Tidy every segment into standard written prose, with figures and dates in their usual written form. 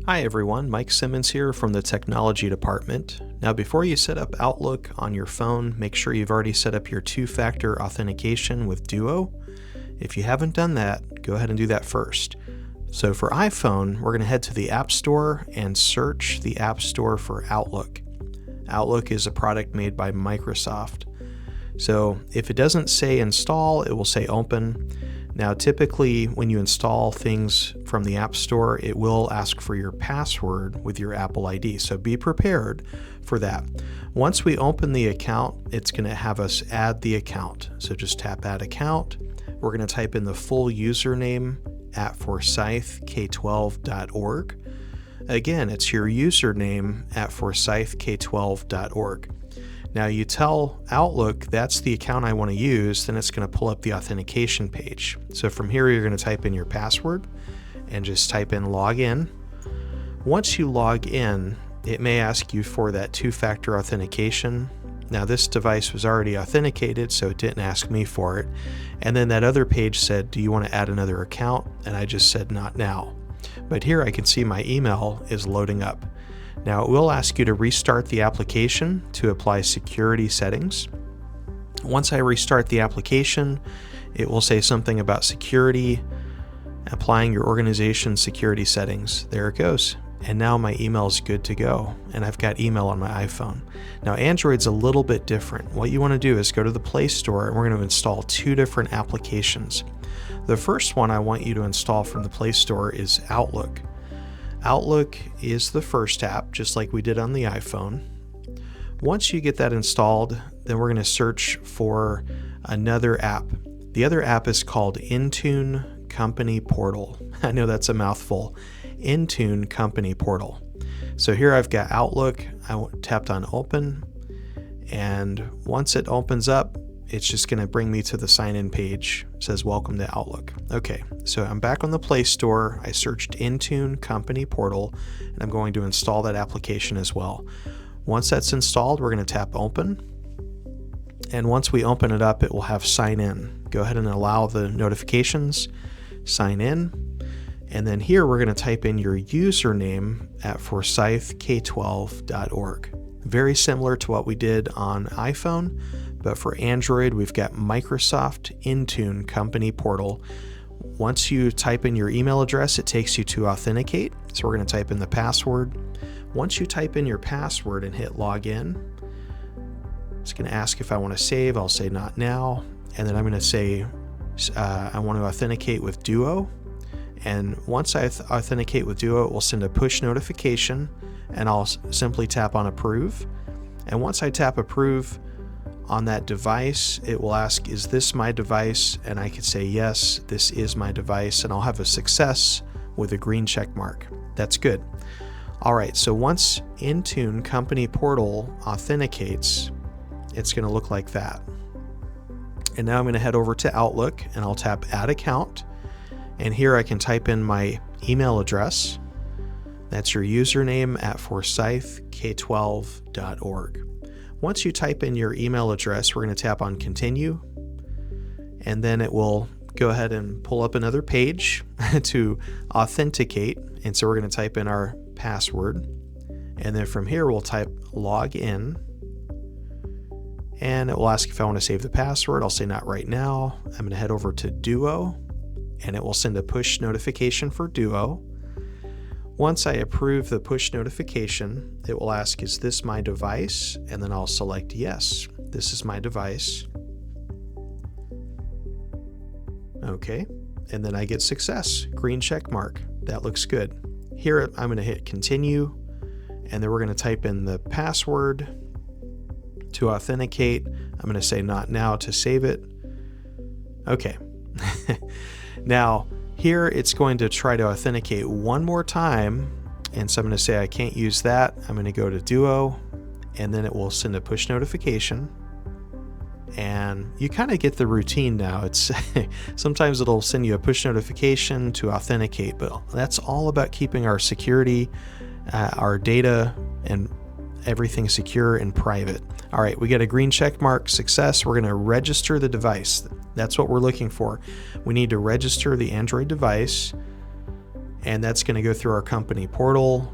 Hi everyone, Mike Simmons here from the Technology Department. Now before you set up Outlook on your phone, make sure you've already set up your two-factor authentication with Duo. If you haven't done that, go ahead and do that first. So for iPhone, we're going to head to the App Store and search the App Store for Outlook. Outlook is a product made by Microsoft. So if it doesn't say install, it will say open. Now typically when you install things from the App Store, it will ask for your password with your Apple ID, so be prepared for that. Once we open the account, it's going to have us add the account. So just tap add account. We're going to type in the full username at forsythk12.org. Again, it's your username at forsythk12.org. Now you tell Outlook that's the account I want to use, then it's going to pull up the authentication page. So from here you're going to type in your password and just type in login. Once you log in, it may ask you for that two-factor authentication. Now this device was already authenticated, so it didn't ask me for it. And then that other page said, do you want to add another account? And I just said not now. But here I can see my email is loading up. Now it will ask you to restart the application to apply security settings. Once I restart the application, it will say something about security, applying your organization's security settings. There it goes. And now my email is good to go, and I've got email on my iPhone. Now Android's a little bit different. What you want to do is go to the Play Store and we're going to install two different applications. The first one I want you to install from the Play Store is Outlook. Outlook is the first app, just like we did on the iPhone. Once you get that installed, then we're going to search for another app. The other app is called Intune Company Portal. I know that's a mouthful. Intune Company Portal. So here I've got Outlook. I tapped on open, and once it opens up, it's just going to bring me to the sign-in page. It says welcome to Outlook. Okay, so I'm back on the Play Store. I searched Intune Company Portal, and I'm going to install that application as well. Once that's installed, we're going to tap open. And once we open it up, it will have sign in. Go ahead and allow the notifications, sign in. And then here we're going to type in your username at forsythk12.org. Very similar to what we did on iPhone, but for Android, we've got Microsoft Intune Company Portal. Once you type in your email address, it takes you to authenticate. So we're going to type in the password. Once you type in your password and hit login, it's going to ask if I want to save. I'll say not now. And then I'm going to say I want to authenticate with Duo. And once I authenticate with Duo, it will send a push notification, and I'll simply tap on approve. And once I tap approve on that device, it will ask, is this my device? And I could say, yes, this is my device, and I'll have a success with a green check mark. That's good. All right, so once Intune Company Portal authenticates, it's going to look like that. And now I'm going to head over to Outlook, and I'll tap add account. And here I can type in my email address. That's your username at forsythk12.org. Once you type in your email address, we're going to tap on continue. And then it will go ahead and pull up another page to authenticate. And so we're going to type in our password. And then from here, we'll type log in. And it will ask if I want to save the password. I'll say not right now. I'm going to head over to Duo, and it will send a push notification for Duo. Once I approve the push notification, it will ask, is this my device? And then I'll select yes, this is my device. Okay, and then I get success, green check mark. That looks good. Here I'm going to hit continue, and then we're going to type in the password to authenticate. I'm going to say not now to save it. Okay. Now, here it's going to try to authenticate one more time, and so I'm going to say I can't use that. I'm going to go to Duo, and then it will send a push notification. And you kind of get the routine now. It's sometimes it'll send you a push notification to authenticate, but that's all about keeping our security, our data, and everything secure and private. All right, we get a green check mark, success. We're going to register the device. That's what we're looking for. We need to register the Android device. and that's going to go through our company portal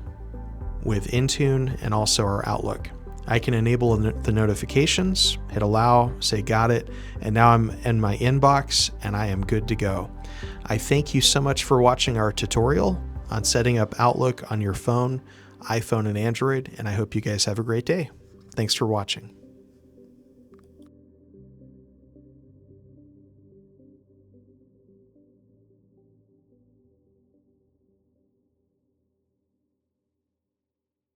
with Intune and also our Outlook. I can enable the notifications, hit allow, say got it, and now I'm in my inbox and I am good to go. I thank you so much for watching our tutorial on setting up Outlook on your phone, iPhone and Android, and I hope you guys have a great day. Thanks for watching.